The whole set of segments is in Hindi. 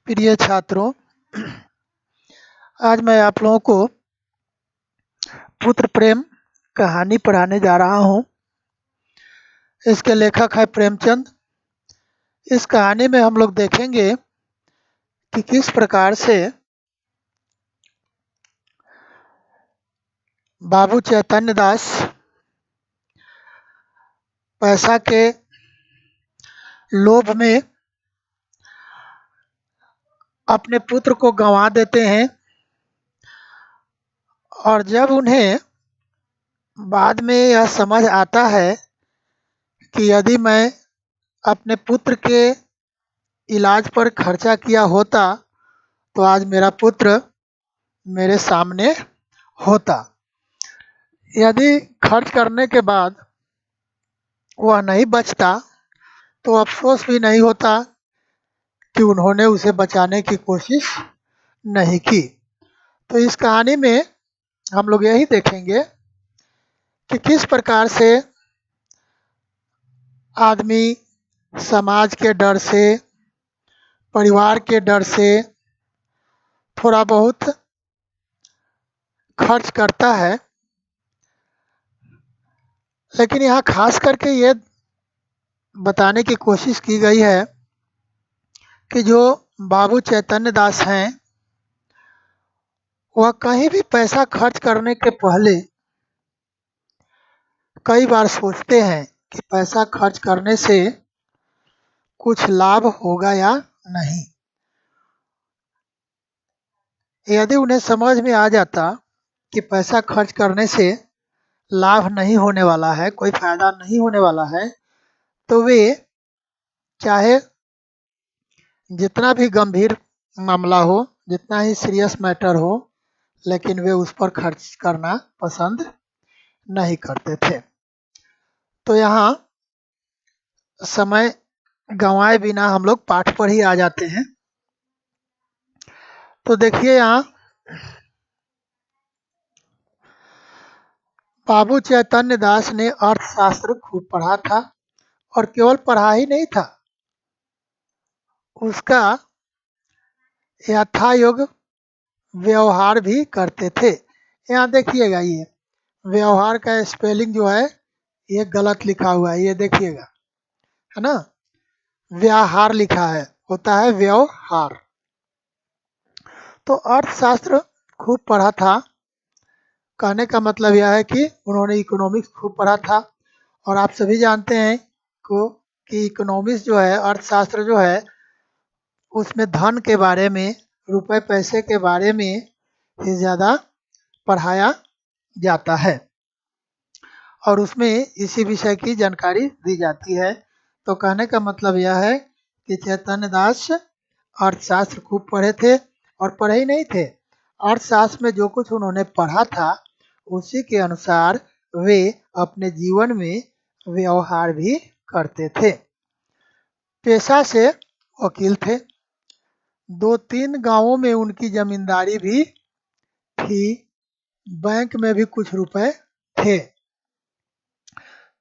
प्रिय छात्रों, आज मैं आप लोगों को पुत्र प्रेम कहानी पढ़ाने जा रहा हूँ। इसके लेखक है प्रेमचंद। इस कहानी में हम लोग देखेंगे कि किस प्रकार से बाबू चैतन्य दास पैसा के लोभ में अपने पुत्र को गंवा देते हैं और जब उन्हें बाद में यह समझ आता है कि यदि मैं अपने पुत्र के इलाज पर खर्चा किया होता तो आज मेरा पुत्र मेरे सामने होता। यदि खर्च करने के बाद वह नहीं बचता तो अफसोस भी नहीं होता कि उन्होंने उसे बचाने की कोशिश नहीं की। तो इस कहानी में हम लोग यही देखेंगे कि किस प्रकार से आदमी समाज के डर से, परिवार के डर से थोड़ा बहुत खर्च करता है, लेकिन यहाँ खास करके ये बताने की कोशिश की गई है कि जो बाबू चैतन्य दास हैं वह कहीं भी पैसा खर्च करने के पहले कई बार सोचते हैं कि पैसा खर्च करने से कुछ लाभ होगा या नहीं। यदि उन्हें समझ में आ जाता कि पैसा खर्च करने से लाभ नहीं होने वाला है, कोई फायदा नहीं होने वाला है, तो वे चाहे जितना भी गंभीर मामला हो, जितना ही सीरियस मैटर हो, लेकिन वे उस पर खर्च करना पसंद नहीं करते थे। तो यहाँ समय गंवाए बिना हम लोग पाठ पर ही आ जाते हैं। तो देखिए, यहाँ बाबू चैतन्य दास ने अर्थशास्त्र खूब पढ़ा था और केवल पढ़ा ही नहीं था, उसका यथायोग्य व्यवहार भी करते थे। यहाँ देखिएगा, ये व्यवहार का स्पेलिंग जो है ये गलत लिखा हुआ है, ये देखिएगा, है ना, व्यवहार लिखा है, होता है व्यवहार। तो अर्थशास्त्र खूब पढ़ा था, कहने का मतलब यह है कि उन्होंने इकोनॉमिक्स खूब पढ़ा था। और आप सभी जानते हैं कि इकोनॉमिक्स जो है, अर्थशास्त्र जो है, उसमें धन के बारे में, रुपए पैसे के बारे में ही ज़्यादा पढ़ाया जाता है और उसमें इसी विषय की जानकारी दी जाती है। तो कहने का मतलब यह है कि चैतन्य दास अर्थशास्त्र खूब पढ़े थे और पढ़े ही नहीं थे, अर्थशास्त्र में जो कुछ उन्होंने पढ़ा था उसी के अनुसार वे अपने जीवन में व्यवहार भी करते थे। पेशा से वकील थे, 2-3 गांवों में उनकी जमींदारी भी थी, बैंक में भी कुछ रुपए थे।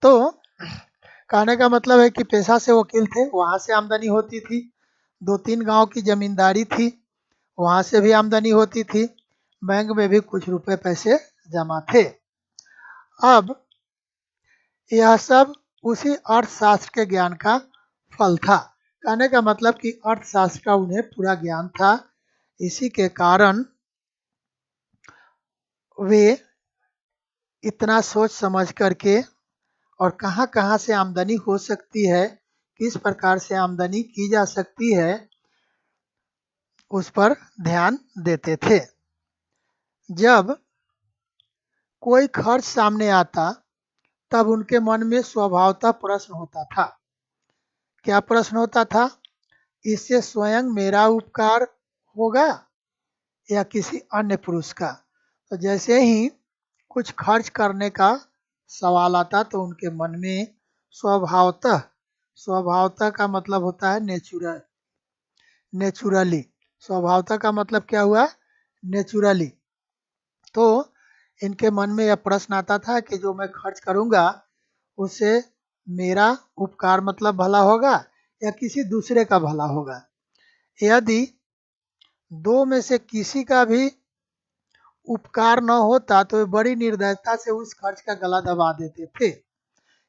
तो कहने का मतलब है कि पेशा से वकील थे, वहाँ से आमदनी होती थी, 2-3 गांव की जमींदारी थी, वहाँ से भी आमदनी होती थी, बैंक में भी कुछ रुपए पैसे जमा थे। अब यह सब उसी अर्थशास्त्र के ज्ञान का फल था। कहने का मतलब कि अर्थशास्त्र का उन्हें पूरा ज्ञान था, इसी के कारण वे इतना सोच समझ करके और कहाँ कहाँ से आमदनी हो सकती है, किस प्रकार से आमदनी की जा सकती है, उस पर ध्यान देते थे। जब कोई खर्च सामने आता तब उनके मन में स्वभावतः प्रश्न होता था। क्या प्रश्न होता था? इससे स्वयं मेरा उपकार होगा या किसी अन्य पुरुष का? तो जैसे ही कुछ खर्च करने का सवाल आता तो उनके मन में स्वभावतः, स्वभावतः का मतलब होता है नेचुरली, स्वभावतः का मतलब क्या हुआ? नेचुरली। तो इनके मन में यह प्रश्न आता था कि जो मैं खर्च करूंगा उससे मेरा उपकार मतलब भला होगा या किसी दूसरे का भला होगा। यदि दो में से किसी का भी उपकार न होता तो वे बड़ी निर्दयता से उस खर्च का गला दबा देते थे।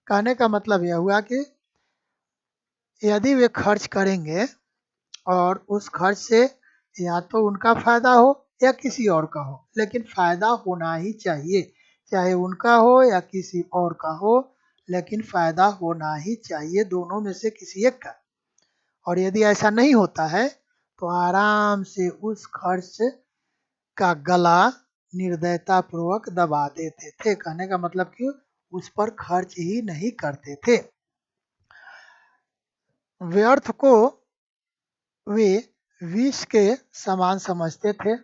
कहने का मतलब यह हुआ कि यदि वे खर्च करेंगे और उस खर्च से या तो उनका फायदा हो या किसी और का हो, लेकिन फायदा होना ही चाहिए, चाहे उनका हो या किसी और का हो, लेकिन फायदा होना ही चाहिए, दोनों में से किसी एक का। और यदि ऐसा नहीं होता है तो आराम से उस खर्च का गला निर्दयता पूर्वक दबा देते थे। कहने का मतलब कि उस पर खर्च ही नहीं करते थे। व्यर्थ को वे विष के समान समझते थे।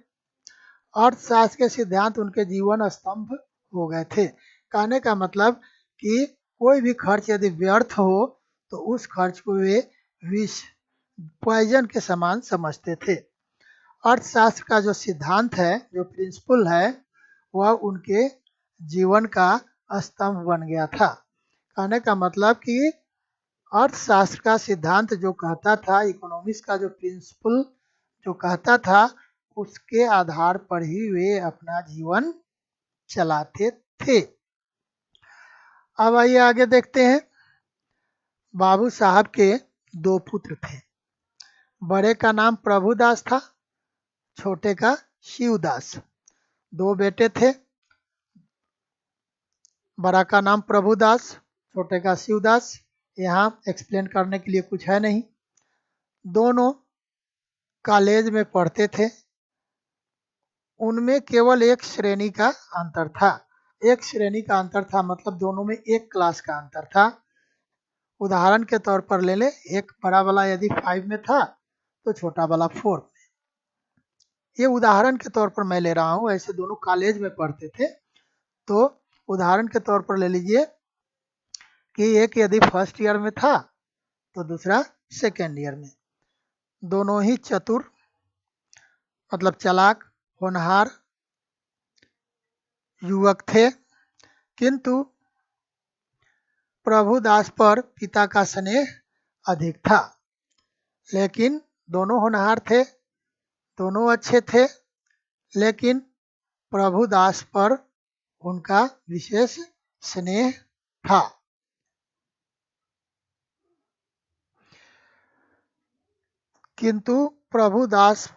अर्थशास्त्र के सिद्धांत उनके जीवन स्तंभ हो गए थे। कहने का मतलब कि कोई भी खर्च यदि व्यर्थ हो तो उस खर्च को वे विष पॉइजन के समान समझते थे। अर्थशास्त्र का जो सिद्धांत है, जो प्रिंसिपल है, वह उनके जीवन का स्तंभ बन गया था। कहने का मतलब कि अर्थशास्त्र का सिद्धांत जो कहता था, इकोनॉमिक्स का जो प्रिंसिपल जो कहता था, उसके आधार पर ही वे अपना जीवन चलाते थे। अब आइए आगे देखते हैं। बाबू साहब के दो पुत्र थे। बड़े का नाम प्रभुदास था, छोटे का शिवदास। दो बेटे थे। बड़ा का नाम प्रभुदास, छोटे का शिवदास। यहाँ एक्सप्लेन करने के लिए कुछ है नहीं। दोनों कॉलेज में पढ़ते थे। उनमें केवल एक श्रेणी का अंतर था। एक श्रेणी का अंतर था मतलब दोनों में एक क्लास का अंतर था। उदाहरण के तौर पर ले ले, एक बड़ा वाला यदि 5 में था तो छोटा वाला 4 में। ये उदाहरण के तौर पर मैं ले रहा हूँ, ऐसे दोनों कॉलेज में पढ़ते थे। तो उदाहरण के तौर पर ले लीजिए कि एक यदि फर्स्ट ईयर में था तो दूसरा सेकेंड ईयर में। दोनों ही चतुर मतलब चालाक, होनहार युवक थे, किंतु प्रभुदास पर पिता का स्नेह अधिक था। लेकिन दोनों होनहार थे, दोनों अच्छे थे, लेकिन प्रभुदास पर उनका विशेष स्नेह था। किंतु प्रभुदास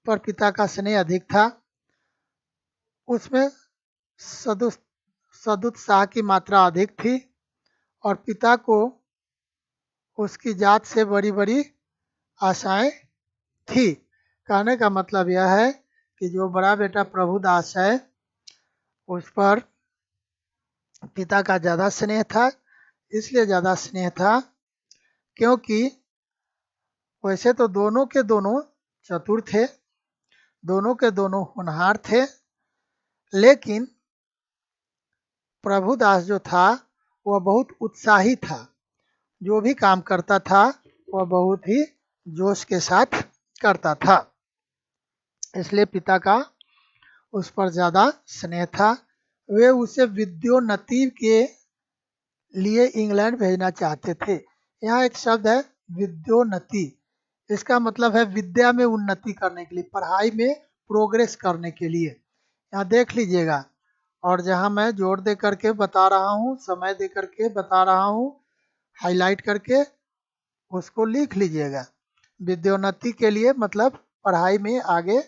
पर पिता का स्नेह अधिक था। उसमें सदुत्साह की मात्रा अधिक थी और पिता को उसकी जात से बड़ी बड़ी आशाएं थी। कहने का मतलब यह है कि जो बड़ा बेटा प्रभुदास है उस पर पिता का ज़्यादा स्नेह था। इसलिए ज़्यादा स्नेह था क्योंकि वैसे तो दोनों के दोनों चतुर थे, दोनों के दोनों होनहार थे, लेकिन प्रभुदास जो था वह बहुत उत्साही था। जो भी काम करता था वह बहुत ही जोश के साथ करता था, इसलिए पिता का उस पर ज़्यादा स्नेह था। वे उसे विद्योन्नति के लिए इंग्लैंड भेजना चाहते थे। यहाँ एक शब्द है विद्योन्नति, इसका मतलब है विद्या में उन्नति करने के लिए, पढ़ाई में प्रोग्रेस करने के लिए। यहाँ देख लीजिएगा, और जहाँ मैं जोर दे करके बता रहा हूँ, समय दे करके बता रहा हूँ, हाईलाइट करके उसको लिख लीजिएगा। विद्योन्नति के लिए मतलब पढ़ाई में आगे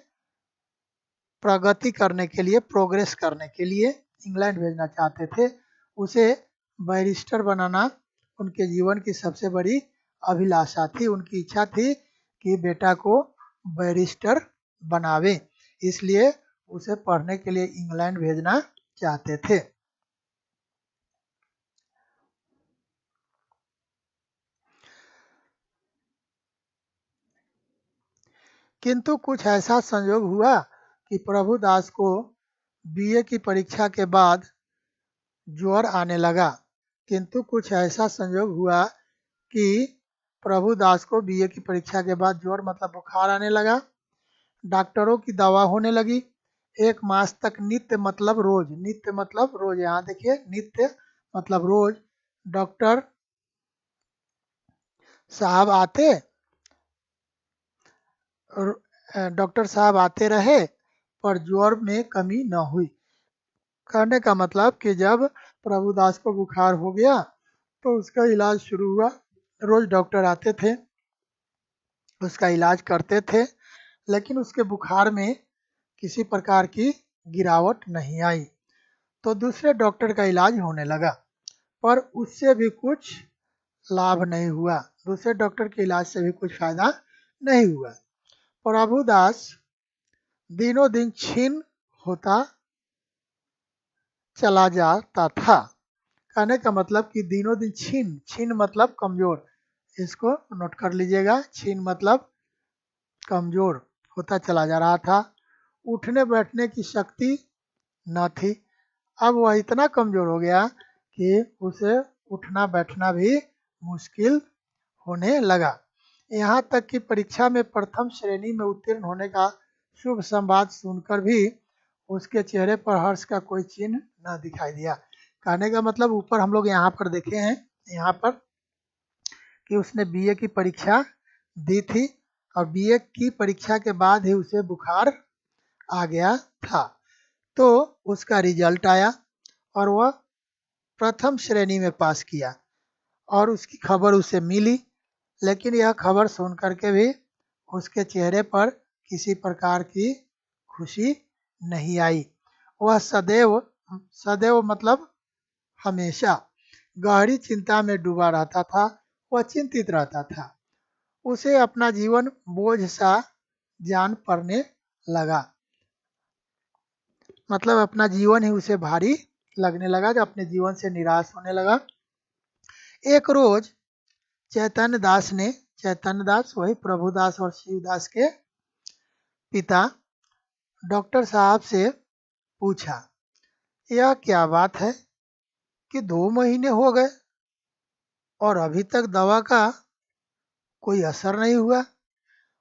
प्रगति करने के लिए, प्रोग्रेस करने के लिए इंग्लैंड भेजना चाहते थे। उसे बैरिस्टर बनाना उनके जीवन की सबसे बड़ी अभिलाषा थी। उनकी इच्छा थी कि बेटा को बैरिस्टर बनावे, इसलिए उसे पढ़ने के लिए इंग्लैंड भेजना चाहते थे। किंतु कुछ ऐसा संयोग हुआ कि प्रभुदास को बीए की परीक्षा के बाद ज्वर आने लगा। किंतु कुछ ऐसा संयोग हुआ कि प्रभुदास को बीए की परीक्षा के बाद ज्वर मतलब बुखार आने लगा। डॉक्टरों की दवा होने लगी। 1 मास तक नित्य मतलब रोज, नित्य मतलब रोज, यहाँ देखिए नित्य मतलब रोज डॉक्टर साहब आते, डॉक्टर साहब आते रहे पर ज्वर में कमी न हुई। कहने का मतलब कि जब प्रभुदास को बुखार हो गया तो उसका इलाज शुरू हुआ। रोज डॉक्टर आते थे, उसका इलाज करते थे, लेकिन उसके बुखार में किसी प्रकार की गिरावट नहीं आई। तो दूसरे डॉक्टर का इलाज होने लगा, पर उससे भी कुछ लाभ नहीं हुआ। दूसरे डॉक्टर के इलाज से भी कुछ फायदा नहीं हुआ। प्रभुदास दिनों दिन क्षीण होता चला जाता था। कहने का मतलब कि दिनों दिन क्षीण, क्षीण मतलब कमजोर, इसको नोट कर लीजिएगा। क्षीण मतलब कमजोर होता चला जा रहा था। उठने बैठने की शक्ति न थी। अब वह इतना कमजोर हो गया कि उसे उठना बैठना भी मुश्किल होने लगा। यहाँ तक कि परीक्षा में प्रथम श्रेणी में उत्तीर्ण होने का शुभ संवाद सुनकर भी उसके चेहरे पर हर्ष का कोई चिन्ह न दिखाई दिया। कहने का मतलब ऊपर हम लोग यहाँ पर देखे हैं, यहाँ पर कि उसने बीए की परीक्षा दी थी और बीए की परीक्षा के बाद ही उसे बुखार आ गया था। तो उसका रिजल्ट आया और वह प्रथम श्रेणी में पास किया और उसकी खबर उसे मिली, लेकिन यह खबर सुन करके भी उसके चेहरे पर किसी प्रकार की खुशी नहीं आई। वह सदैव, सदैव मतलब हमेशा गहरी चिंता में डूबा रहता था। वह चिंतित रहता था। उसे अपना जीवन बोझ सा जान पड़ने लगा। मतलब अपना जीवन ही उसे भारी लगने लगा, जो अपने जीवन से निराश होने लगा। एक रोज चैतन्य दास ने, चैतन्य दास वही प्रभुदास और शिवदास के पिता, डॉक्टर साहब से पूछा, यह क्या बात है कि 2 महीने हो गए और अभी तक दवा का कोई असर नहीं हुआ।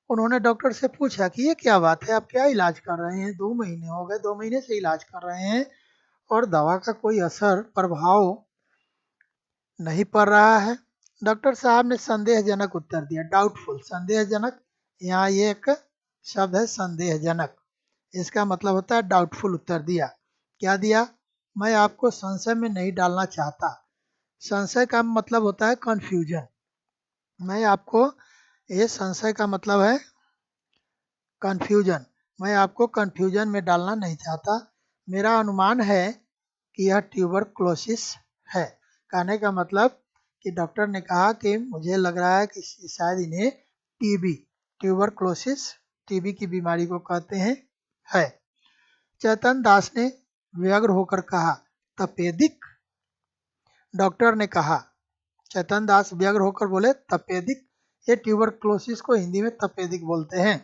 उन्होंने डॉक्टर से पूछा कि ये क्या बात है, आप क्या इलाज कर रहे हैं, 2 महीने हो गए, 2 महीने से इलाज कर रहे हैं और दवा का कोई असर प्रभाव नहीं पड़ रहा है। डॉक्टर साहब ने संदेहजनक उत्तर दिया, डाउटफुल, संदेहजनक। यहाँ ये एक शब्द है संदेहजनक, इसका मतलब होता है डाउटफुल उत्तर दिया। क्या दिया? मैं आपको संशय में नहीं डालना चाहता। संशय का मतलब होता है कंफ्यूजन। मैं आपको, ये संशय का मतलब है कंफ्यूजन। मैं आपको कंफ्यूजन में डालना नहीं चाहता। मेरा अनुमान है कि यह ट्यूबरक्लोसिस है। कहने का मतलब कि डॉक्टर ने कहा कि मुझे लग रहा है कि शायद इन्हें टीबी, ट्यूबरक्लोसिस टीबी की बीमारी को कहते हैं, है। चैतन्य दास ने व्यग्र होकर कहा, तपेदिक? डॉक्टर ने कहा, चैतन्य दास व्यग्र होकर बोले, तपेदिक? ये ट्यूबरक्लोसिस को हिंदी में तपेदिक बोलते हैं।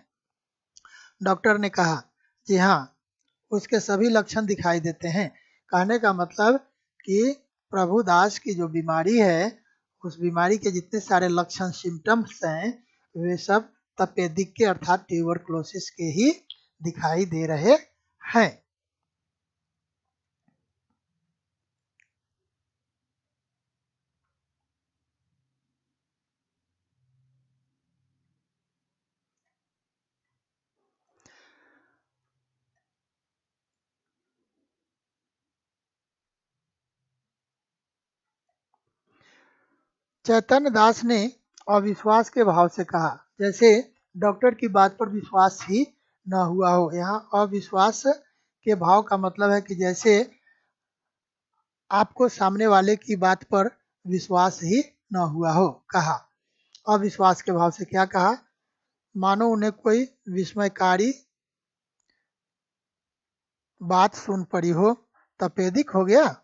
डॉक्टर ने कहा, जी हाँ, उसके सभी लक्षण दिखाई देते हैं। कहने का मतलब कि प्रभुदास की जो बीमारी है, उस बीमारी के जितने सारे लक्षण, सिम्टम्स हैं, वे सब तपेदिक के अर्थात ट्यूबरक्लोसिस के ही दिखाई दे रहे हैं। चैतन्य दास ने अविश्वास के भाव से कहा, जैसे डॉक्टर की बात पर विश्वास ही न हुआ हो। यहाँ अविश्वास के भाव का मतलब है कि जैसे आपको सामने वाले की बात पर विश्वास ही न हुआ हो। कहा, अविश्वास के भाव से क्या कहा? मानो उन्हें कोई विस्मयकारी बात सुन पड़ी हो। तपेदिक हो गया,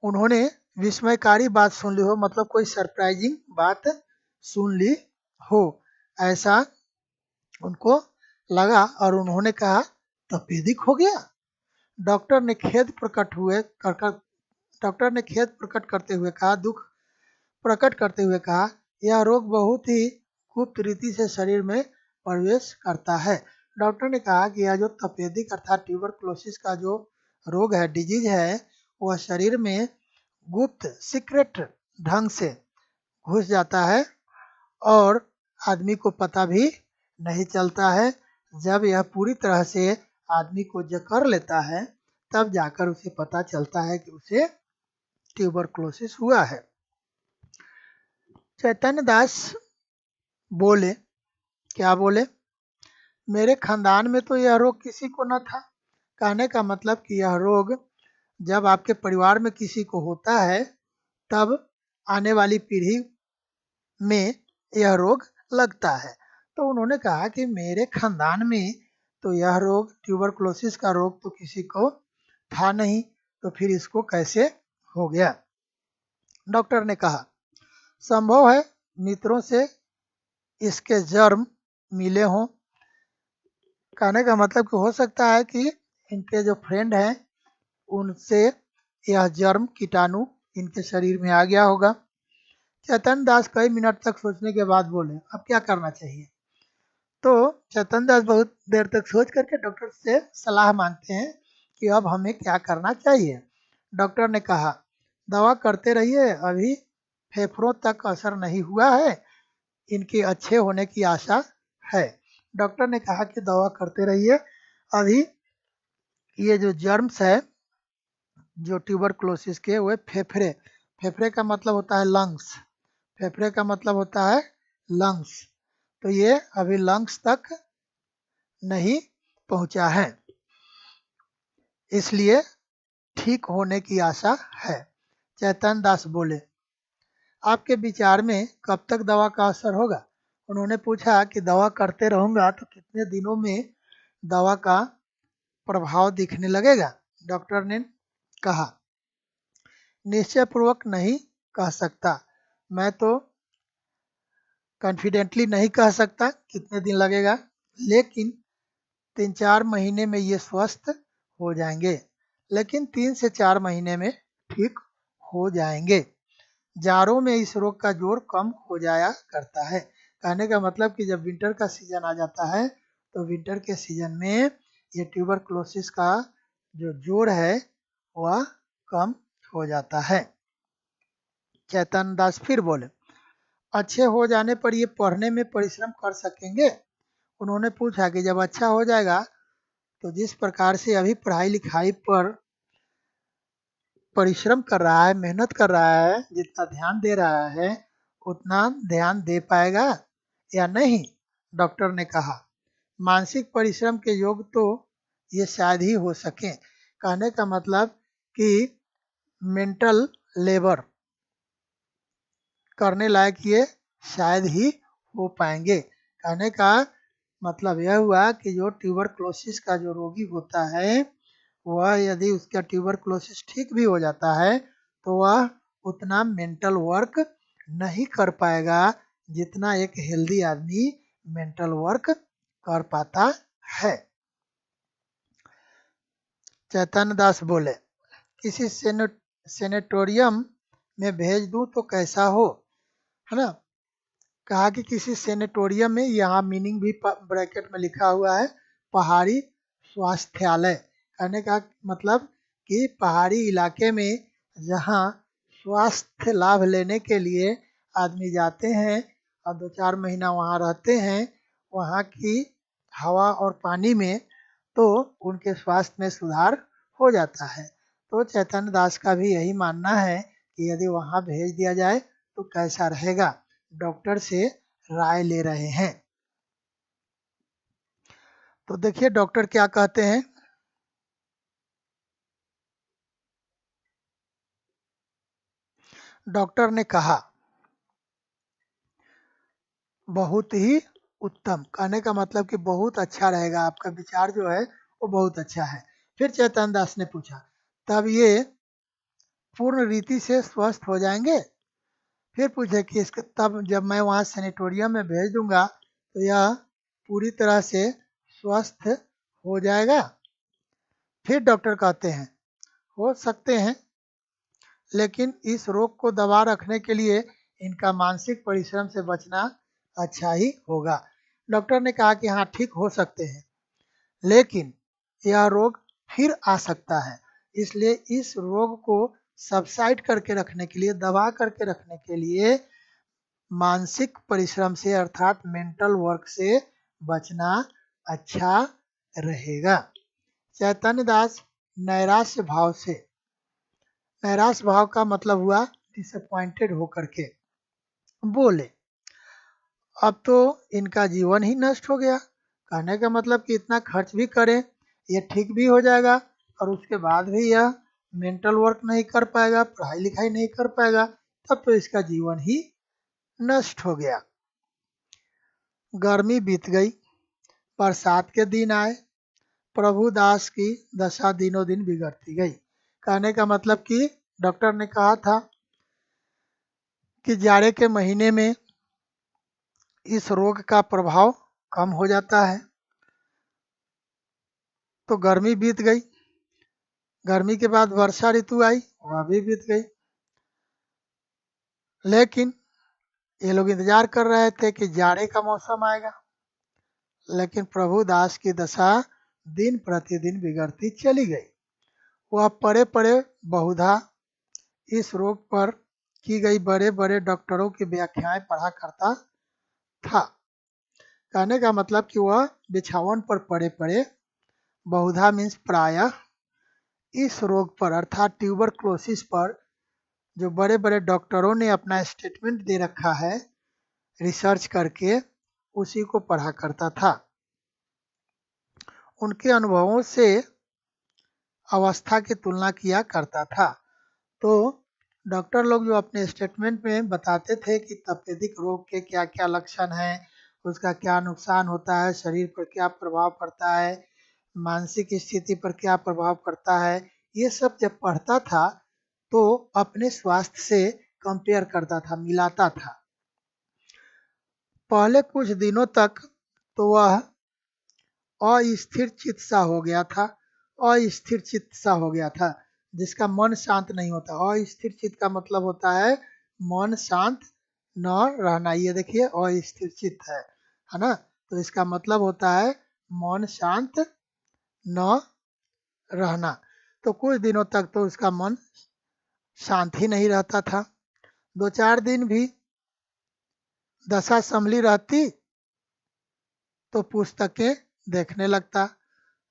उन्होंने विस्मयकारी बात सुन ली हो, मतलब कोई सरप्राइजिंग बात सुन ली हो, ऐसा उनको लगा और उन्होंने कहा, तपेदिक हो गया। डॉक्टर ने खेद प्रकट हुए कर डॉक्टर ने खेद प्रकट करते हुए कहा, दुख प्रकट करते हुए कहा, यह रोग बहुत ही गुप्त रीति से शरीर में प्रवेश करता है। डॉक्टर ने कहा कि यह जो तपेदिक अर्थात ट्यूबरक्लोसिस का जो रोग है, डिजीज है, वह शरीर में गुप्त, सीक्रेट ढंग से घुस जाता है और आदमी को पता भी नहीं चलता है। जब यह पूरी तरह से आदमी को जकड़ लेता है तब जाकर उसे पता चलता है कि उसे ट्यूबरक्लोसिस हुआ है। चैतन्य दास बोले, क्या बोले? मेरे खानदान में तो यह रोग किसी को न था। कहने का मतलब कि यह रोग जब आपके परिवार में किसी को होता है तब आने वाली पीढ़ी में यह रोग लगता है। तो उन्होंने कहा कि मेरे खानदान में तो यह रोग ट्यूबरक्लोसिस का रोग तो किसी को था नहीं, तो फिर इसको कैसे हो गया? डॉक्टर ने कहा संभव है मित्रों से इसके जर्म मिले हों। कहने का मतलब कि हो सकता है कि इनके जो फ्रेंड हैं उनसे यह जर्म कीटाणु इनके शरीर में आ गया होगा। चैतन्य दास कई मिनट तक सोचने के बाद बोले, अब क्या करना चाहिए? तो चैतन्य दास बहुत देर तक सोच करके डॉक्टर से सलाह मांगते हैं कि अब हमें क्या करना चाहिए। डॉक्टर ने कहा दवा करते रहिए, अभी फेफड़ों तक असर नहीं हुआ है, इनके अच्छे होने की आशा है। डॉक्टर ने कहा कि दवा करते रहिए, अभी ये जो जर्म्स है जो ट्यूबरक्लोसिस के वो फेफड़े, फेफड़े का मतलब होता है लंग्स, फेफड़े का मतलब होता है लंग्स, तो ये अभी लंग्स तक नहीं पहुंचा है, इसलिए ठीक होने की आशा है। चैतन्य दास बोले आपके विचार में कब तक दवा का असर होगा? उन्होंने पूछा कि दवा करते रहूंगा तो कितने दिनों में दवा का प्रभाव दिखने लगेगा? डॉक्टर ने कहा निश्चय पूर्वक नहीं कह सकता, मैं तो कॉन्फिडेंटली नहीं कह सकता कितने दिन लगेगा, लेकिन 3-4 महीने में ये स्वस्थ हो जाएंगे, लेकिन 3 से 4 महीने में ठीक हो जाएंगे। जाड़ों में इस रोग का जोर कम हो जाया करता है। कहने का मतलब कि जब विंटर का सीजन आ जाता है तो विंटर के सीजन में ये ट्यूबरक्लोसिस का जो जोर है वह कम हो जाता है। चैतन्य दास फिर बोले अच्छे हो जाने पर ये पढ़ने में परिश्रम कर सकेंगे? उन्होंने पूछा कि जब अच्छा हो जाएगा तो जिस प्रकार से अभी पढ़ाई लिखाई पर परिश्रम कर रहा है, मेहनत कर रहा है, जितना ध्यान दे रहा है उतना ध्यान दे पाएगा या नहीं? डॉक्टर ने कहा मानसिक परिश्रम के योग तो ये शायद ही हो सके। कहने का मतलब कि मेंटल लेबर करने लायक ये शायद ही हो पाएंगे। कहने का मतलब यह हुआ कि जो ट्यूबरक्लोसिस का जो रोगी होता है वह यदि उसका ट्यूबरक्लोसिस ठीक भी हो जाता है तो वह उतना मेंटल वर्क नहीं कर पाएगा जितना एक हेल्दी आदमी मेंटल वर्क कर पाता है। चैतन्य दास बोले किसी सेनेटोरियम में भेज दूं तो कैसा हो? है ना? कहा कि किसी सेनेटोरियम में, यहाँ मीनिंग भी ब्रैकेट में लिखा हुआ है, पहाड़ी स्वास्थ्यालय। कहने का मतलब कि पहाड़ी इलाके में जहाँ स्वास्थ्य लाभ लेने के लिए आदमी जाते हैं और 2-4 महीना वहाँ रहते हैं, वहाँ की हवा और पानी में, तो उनके स्वास्थ्य में सुधार हो जाता है। तो चैतन्य दास का भी यही मानना है कि यदि वहाँ भेज दिया जाए तो कैसा रहेगा। डॉक्टर से राय ले रहे हैं। तो देखिए डॉक्टर क्या कहते हैं। डॉक्टर ने कहा बहुत ही उत्तम। कहने का मतलब कि बहुत अच्छा रहेगा, आपका विचार जो है वो बहुत अच्छा है। फिर चैतन्य दास ने पूछा तब ये पूर्ण रीति से स्वस्थ हो जाएंगे? फिर पूछे कि इसके तब जब मैं वहाँ सेनेटोरियम में भेज दूंगा तो यह पूरी तरह से स्वस्थ हो जाएगा? फिर डॉक्टर कहते हैं हो सकते हैं, लेकिन इस रोग को दबा रखने के लिए इनका मानसिक परिश्रम से बचना अच्छा ही होगा। डॉक्टर ने कहा कि हाँ ठीक हो सकते हैं, लेकिन यह रोग फिर आ सकता है, इसलिए इस रोग को सबसाइड करके रखने के लिए, दबा करके रखने के लिए मानसिक परिश्रम से अर्थात मेंटल वर्क से बचना अच्छा रहेगा। चैतन्य दास नैराश्य भाव से, नैराश्य भाव का मतलब हुआ डिसअपॉइंटेड होकर के बोले, अब तो इनका जीवन ही नष्ट हो गया। कहने का मतलब कि इतना खर्च भी करें, ये ठीक भी हो जाएगा और उसके बाद भी यह मेंटल वर्क नहीं कर पाएगा, पढ़ाई लिखाई नहीं कर पाएगा, तब तो इसका जीवन ही नष्ट हो गया। गर्मी बीत गई, बरसात के दिन आए, प्रभु दास की दशा दिनों दिन बिगड़ती गई। कहने का मतलब कि डॉक्टर ने कहा था कि जाड़े के महीने में इस रोग का प्रभाव कम हो जाता है। तो गर्मी बीत गई, गर्मी के बाद वर्षा ऋतु आई, वह भी बीत गई। लेकिन ये लोग इंतजार कर रहे थे कि जाड़े का मौसम आएगा, लेकिन प्रभु दास की दशा दिन प्रतिदिन बिगड़ती चली गई। वह पड़े पड़े बहुधा इस रोग पर की गई बड़े बड़े डॉक्टरों की व्याख्याएं पढ़ा करता था। कहने का मतलब कि वह बिछावन पर पड़े पड़े, बहुधा मीन्स प्रायः, इस रोग पर अर्थात ट्यूबरक्लोसिस पर जो बड़े बड़े डॉक्टरों ने अपना स्टेटमेंट दे रखा है रिसर्च करके, उसी को पढ़ा करता था। उनके अनुभवों से अवस्था की तुलना किया करता था। तो डॉक्टर लोग जो अपने स्टेटमेंट में बताते थे कि तपेदिक रोग के क्या क्या लक्षण हैं, उसका क्या नुकसान होता है, शरीर पर क्या प्रभाव पड़ता है, मानसिक स्थिति पर क्या प्रभाव पड़ता है, ये सब जब पढ़ता था तो अपने स्वास्थ्य से कंपेयर करता था, मिलाता था। पहले कुछ दिनों तक तो वह अस्थिर चित्त सा हो गया था, अस्थिर चित्त सा हो गया था, जिसका मन शांत नहीं होता। अस्थिर चित्त का मतलब होता है मन शांत न रहना। ये देखिए अस्थिर चित्त है ना, तो इसका मतलब होता है मन शांत न रहना। तो कुछ दिनों तक तो उसका मन शांत ही नहीं रहता था। 2-4 दिन भी दशा संभली रहती तो पुस्तकें देखने लगता,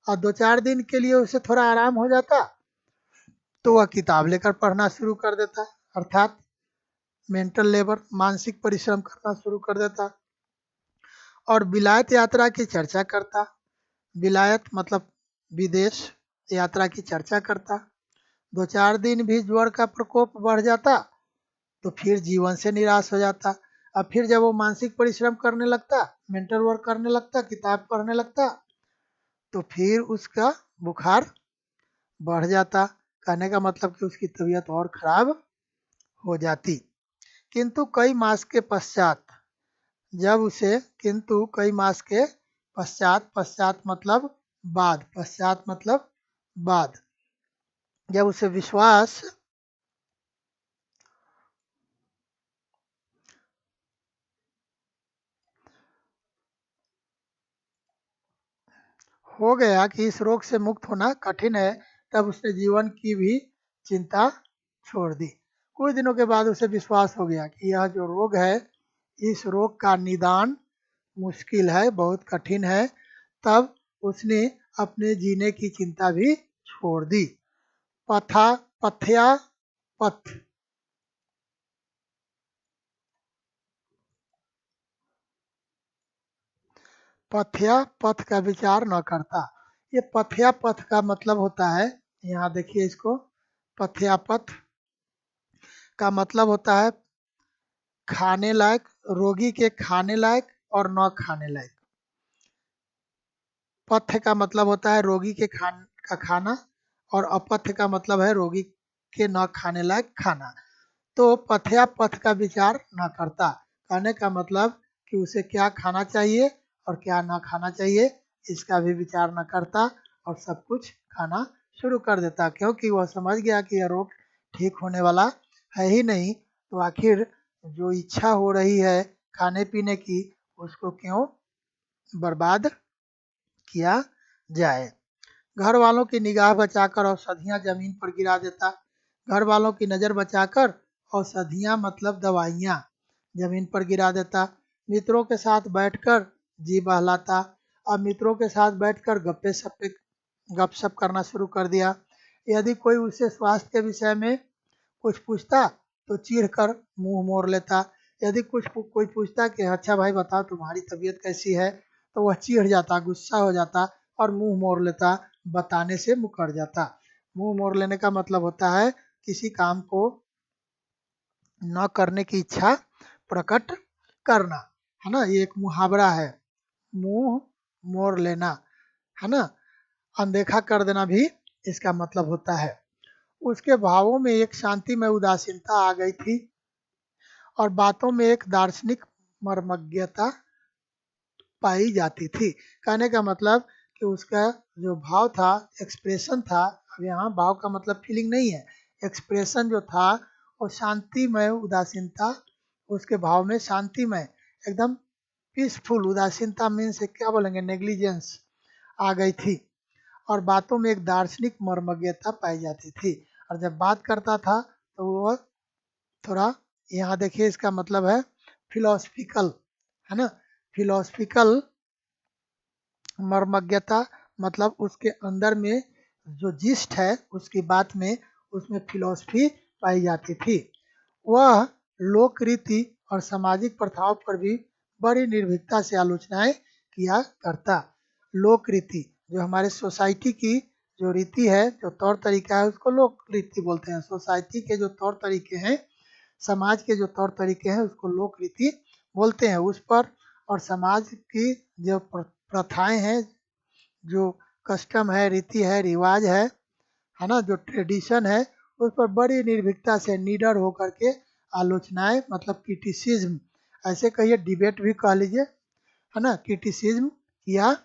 और 2-4 दिन के लिए उसे थोड़ा आराम हो जाता तो वह किताब लेकर पढ़ना शुरू कर देता, अर्थात मेंटल लेबर, मानसिक परिश्रम करना शुरू कर देता और विलायत यात्रा की चर्चा करता। विलायत मतलब विदेश यात्रा की चर्चा करता। 2-4 दिन भी ज्वर का प्रकोप बढ़ जाता तो फिर जीवन से निराश हो जाता। अब फिर जब वो मानसिक परिश्रम करने लगता, मेंटल वर्क करने लगता, किताब पढ़ने लगता, तो फिर उसका बुखार बढ़ जाता। कहने का मतलब कि उसकी तबीयत और खराब हो जाती। किंतु कई मास के पश्चात जब उसे किंतु कई मास के पश्चात, पश्चात मतलब बाद, पश्चात मतलब बाद, जब उसे विश्वास हो गया कि इस रोग से मुक्त होना कठिन है, तब उसने जीवन की भी चिंता छोड़ दी। कुछ दिनों के बाद उसे विश्वास हो गया कि यह जो रोग है, इस रोग का निदान मुश्किल है, बहुत कठिन है। तब उसने अपने जीने की चिंता भी छोड़ दी। पथा पथया पथ, पथया पथ का विचार न करता। ये पथया पथ का मतलब होता है, यहाँ देखिए इसको, पथया पथ का मतलब होता है खाने लायक, रोगी के खाने लायक और न खाने लायक। पथ्य का मतलब होता है रोगी के का खाना, और अपथ्य का मतलब है रोगी के न खाने लायक खाना। तो पथया पथ का विचार न करता, कहने का मतलब कि उसे क्या खाना चाहिए और क्या ना खाना चाहिए इसका भी विचार न करता और सब कुछ खाना शुरू कर देता, क्योंकि वह समझ गया कि यह रोग ठीक होने वाला है ही नहीं, तो आखिर जो इच्छा हो रही है खाने पीने की उसको क्यों बर्बाद किया जाए। घर वालों की निगाह बचाकर औषधियाँ जमीन पर गिरा देता, घर वालों की नज़र बचाकर औषधियाँ मतलब दवाइयाँ जमीन पर गिरा देता। मित्रों के साथ बैठकर जी बहलाता। अब मित्रों के साथ बैठकर गपशप करना शुरू कर दिया। यदि कोई उससे स्वास्थ्य के विषय में कुछ पूछता तो चीढ़ कर मुंह मोड़ लेता। यदि कोई पूछता कि अच्छा भाई बताओ तुम्हारी तबीयत कैसी है, तो वह चिढ़ जाता, गुस्सा हो जाता और मुंह मोड़ लेता, बताने से मुकर जाता। मुंह मोड़ लेने का मतलब होता है किसी काम को न करने की इच्छा प्रकट करना, है ना। ये एक मुहावरा है, मुंह मोड़ लेना, है ना। अनदेखा कर देना भी इसका मतलब होता है। उसके भावों में एक शांतिमय उदासीनता आ गई थी और बातों में एक दार्शनिक मर्मज्ञता पाई जाती थी। कहने का मतलब कि उसका जो भाव था, एक्सप्रेशन था, अब यहाँ भाव का मतलब फीलिंग नहीं है, एक्सप्रेशन जो था वो शांतिमय उदासीनता, उसके भाव में शांतिमय एकदम पीसफुल उदासीनता मीन्स क्या बोलेंगे, नेग्लिजेंस आ गई थी और बातों में एक दार्शनिक मर्मज्ञता पाई जाती थी। और जब बात करता था तो वो थोड़ा, यहाँ देखिए इसका मतलब है फिलोसफिकल, है ना। फिलोसफिकल मर्मज्ञता मतलब उसके अंदर में जो जिस्ट है उसकी बात में, उसमें फिलोसफी पाई जाती थी। वह लोक रीति और सामाजिक प्रथाओं पर भी बड़ी निर्भीकता से आलोचनाएं किया करता। लोक रीति जो हमारे सोसाइटी की जो रीति है, जो तौर तरीका है, उसको लोक रीति बोलते हैं। सोसाइटी के जो तौर तरीके हैं, समाज के जो तौर तरीके हैं, उसको लोक रीति बोलते हैं। उस पर और समाज की जो प्रथाएं हैं, जो कस्टम है, रीति है, रिवाज है ना, जो ट्रेडिशन है, उस पर बड़ी निर्भीकता से निडर होकर के आलोचनाएं मतलब क्रिटिसिज्म, ऐसे कहिए डिबेट भी कह लीजिए, है ना, क्रिटिसिज्म किया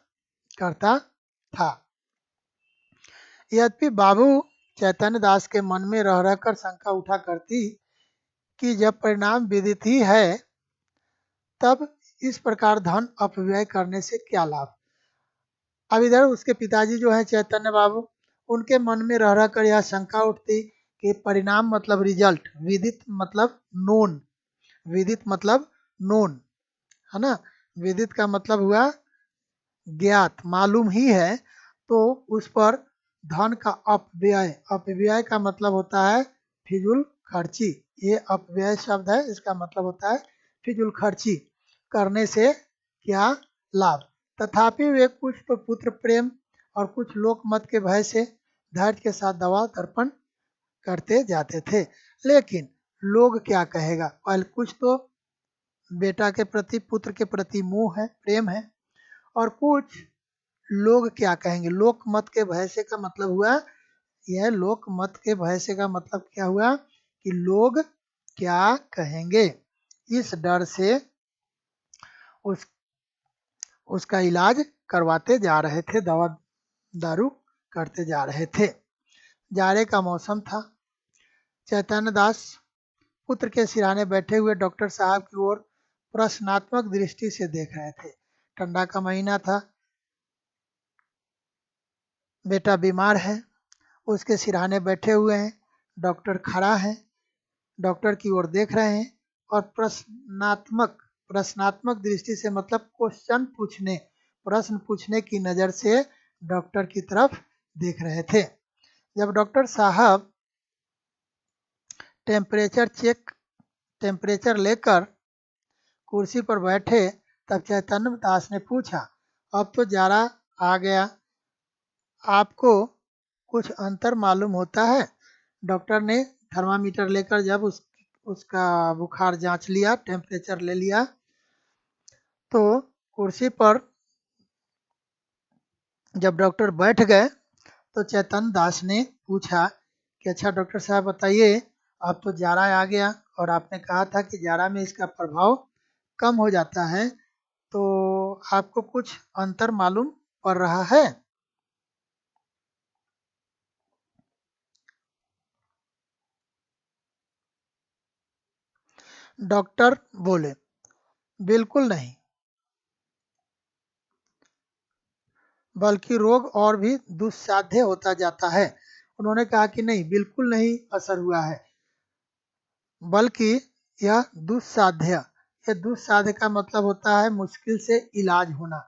करता था। यद्यपि बाबू चैतन्य दास के मन में रह रहकर शंका उठा करती कि जब परिणाम विदित ही है तब इस प्रकार धन अपव्यय करने से क्या लाभ। अब इधर उसके पिताजी जो है चैतन्य बाबू, उनके मन में रह कर यह शंका उठती कि परिणाम मतलब रिजल्ट, विदित मतलब नोन, विदित मतलब नोन, है ना। विदित का मतलब हुआ ज्ञात, मालूम ही है, तो उस पर धन का अपव्यय, अपव्यय का मतलब होता है फिजूल खर्ची। ये अपव्यय शब्द है, इसका मतलब होता है फिजूल खर्ची करने से क्या लाभ। तथापि वे कुछ तो पुत्र प्रेम और कुछ लोक मत के भय से धैर्य के साथ दवा तर्पण करते जाते थे। लेकिन लोग क्या कहेगा, पहले कुछ तो बेटा के प्रति, पुत्र के प्रति मोह है, प्रेम है, और कुछ लोग क्या कहेंगे, लोक मत के भय से का मतलब हुआ, यह लोक मत के भय से का मतलब क्या हुआ कि लोग क्या कहेंगे, इस डर से उस उसका इलाज करवाते जा रहे थे, दवा दारू करते जा रहे थे। जाड़े का मौसम था। चैतन्य दास पुत्र के सिरहाने बैठे हुए डॉक्टर साहब की ओर प्रश्नात्मक दृष्टि से देख रहे थे। ठंडा का महीना था, बेटा बीमार है, उसके सिरहाने बैठे हुए हैं, डॉक्टर खड़ा है, डॉक्टर की ओर देख रहे हैं और प्रश्नात्मक दृष्टि से मतलब प्रश्न पूछने की नज़र से डॉक्टर की तरफ देख रहे थे। जब डॉक्टर साहब टेम्परेचर लेकर कुर्सी पर बैठे तब चैतन्य दास ने पूछा, अब तो जाड़ा आ गया, आपको कुछ अंतर मालूम होता है। डॉक्टर ने थर्मामीटर लेकर जब उसका बुखार जांच लिया, टेम्परेचर ले लिया, तो कुर्सी पर जब डॉक्टर बैठ गए तो चैतन्य दास ने पूछा कि अच्छा डॉक्टर साहब बताइए, अब तो जाड़ा आ गया और आपने कहा था कि जाड़ा में इसका प्रभाव कम हो जाता है, तो आपको कुछ अंतर मालूम पड़ रहा है। डॉक्टर बोले, बिल्कुल नहीं, बल्कि रोग और भी दुस्साध्य होता जाता है। उन्होंने कहा कि नहीं, बिल्कुल नहीं असर हुआ है, बल्कि यह दुस्साध्य, ये दुस्साध्य का मतलब होता है मुश्किल से इलाज होना।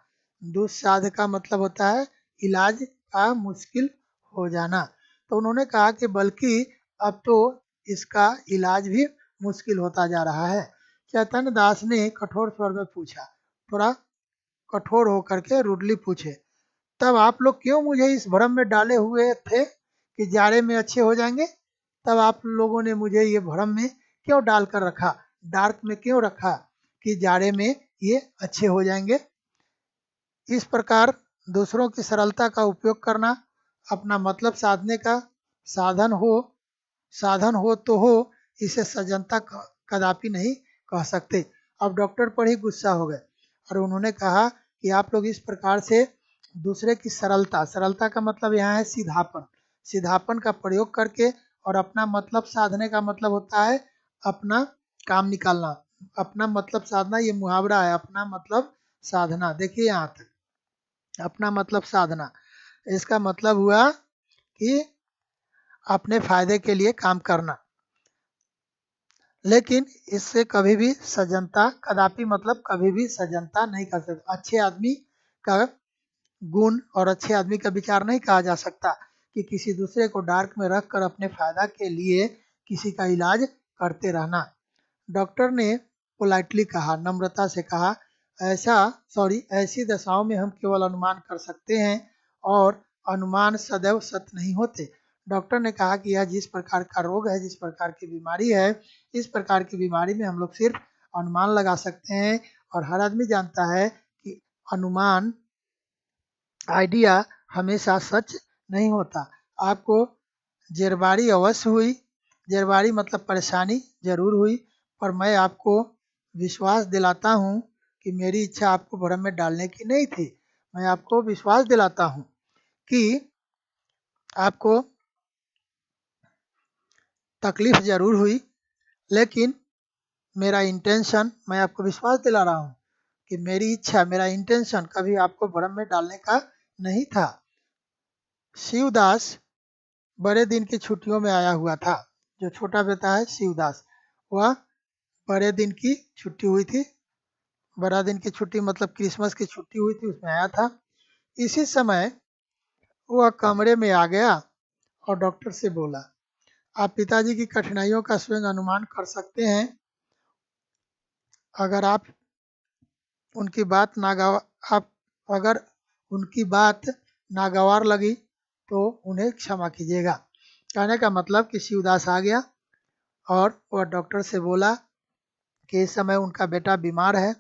दुस्साध्य का मतलब होता है इलाज का मुश्किल हो जाना। तो उन्होंने कहा कि बल्कि अब तो इसका इलाज भी मुश्किल होता जा रहा है। चैतन्य दास ने कठोर स्वर में पूछा, थोड़ा कठोर होकर के रूडली पूछे, तब आप लोग क्यों मुझे इस भ्रम में डाले हुए थे कि जाड़े में अच्छे हो जाएंगे? तब आप लोगों ने मुझे ये भ्रम में क्यों डालकर रखा, डार्क में क्यों रखा कि जाड़े में ये अच्छे हो जाएंगे? इस प्रकार दूसरों की सरलता का उपयोग करना अपना मतलब साधने का साधन हो साधन हो तो हो, इसे सज्जनता कदापि नहीं कह सकते। अब डॉक्टर पर ही गुस्सा हो गए और उन्होंने कहा कि आप लोग इस प्रकार से दूसरे की सरलता, सरलता का मतलब यहाँ है सीधापन, सीधापन का प्रयोग करके और अपना मतलब साधने का मतलब होता है अपना काम निकालना, अपना मतलब साधना, ये मुहावरा है, अपना मतलब साधना। देखिए यहाँ तक अपना मतलब साधना, इसका मतलब हुआ कि अपने फायदे के लिए काम करना, लेकिन इससे कभी भी सज्जनता, कदापि मतलब कभी भी सज्जनता नहीं कर सकते। अच्छे आदमी का गुण और अच्छे आदमी का विचार नहीं कहा जा सकता कि किसी दूसरे को डार्क में रखकर अपने फायदा के लिए किसी का इलाज करते रहना। डॉक्टर ने पोलाइटली कहा, नम्रता से कहा, ऐसी दशाओं में हम केवल अनुमान कर सकते हैं और अनुमान सदैव सत्य नहीं होते। डॉक्टर ने कहा कि यह जिस प्रकार का रोग है, जिस प्रकार की बीमारी है, इस प्रकार की बीमारी में हम लोग सिर्फ अनुमान लगा सकते हैं और हर आदमी जानता है कि अनुमान, आइडिया हमेशा सच नहीं होता। आपको जेरबारी अवश्य हुई, जेरबारी मतलब परेशानी जरूर हुई, पर मैं आपको विश्वास दिलाता हूँ कि मेरी इच्छा आपको भ्रम में डालने की नहीं थी। मैं आपको विश्वास दिलाता हूँ कि आपको तकलीफ जरूर हुई, लेकिन मेरा इंटेंशन, मैं आपको विश्वास दिला रहा हूँ कि मेरी इच्छा, मेरा इंटेंशन कभी आपको भ्रम में डालने का नहीं था। शिवदास बड़े दिन की छुट्टियों में आया हुआ था। जो छोटा बेटा है शिवदास, वह बड़े दिन की छुट्टी हुई थी, बड़ा दिन की छुट्टी मतलब क्रिसमस की छुट्टी हुई थी, उसमें आया था। इसी समय वह कमरे में आ गया और डॉक्टर से बोला, आप पिताजी की कठिनाइयों का स्वयं अनुमान कर सकते हैं। अगर आप उनकी बात नागवा आप अगर उनकी बात नागवार लगी तो उन्हें क्षमा कीजिएगा। कहने का मतलब कि शिवदास आ गया और वह डॉक्टर से बोला कि इस समय उनका बेटा बीमार है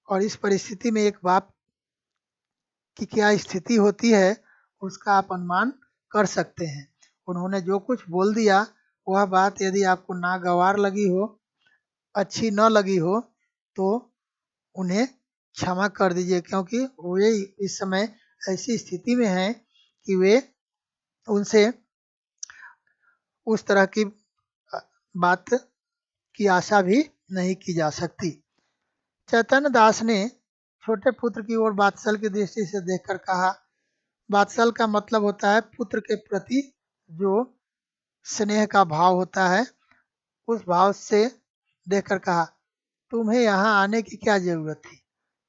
और इस परिस्थिति में एक बाप की क्या स्थिति होती है उसका आप अनुमान कर सकते हैं। उन्होंने जो कुछ बोल दिया वह बात यदि आपको नागवार लगी हो, अच्छी न लगी हो, तो उन्हें क्षमा कर दीजिए, क्योंकि वे इस समय ऐसी स्थिति में हैं कि वे उनसे उस तरह की बात की आशा भी नहीं की जा सकती। चैतन्य दास ने छोटे पुत्र की ओर वात्सल की दृष्टि से देखकर कहा, वात्सल का मतलब होता है पुत्र के प्रति जो स्नेह का भाव होता है, उस भाव से देखकर कहा, तुम्हें यहाँ आने की क्या जरूरत थी,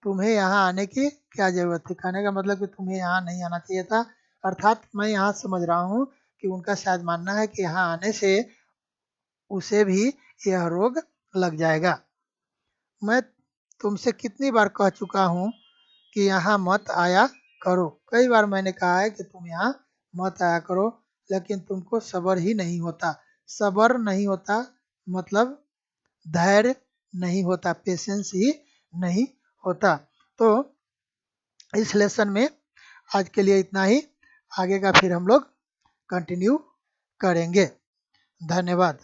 तुम्हें यहाँ आने की क्या जरूरत थी। कहने का मतलब कि तुम्हें यहाँ नहीं आना चाहिए था। अर्थात मैं यहाँ समझ रहा हूँ कि उनका शायद मानना है कि यहाँ आने से उसे भी यह रोग लग जाएगा। मैं तुमसे कितनी बार कह चुका हूँ कि यहाँ मत आया करो, कई बार मैंने कहा है कि तुम यहाँ मत आया करो, लेकिन तुमको सब्र ही नहीं होता। सब्र नहीं होता मतलब धैर्य नहीं होता, पेशेंस ही नहीं होता। तो इस लेसन में आज के लिए इतना ही, आगे का फिर हम लोग कंटिन्यू करेंगे। धन्यवाद।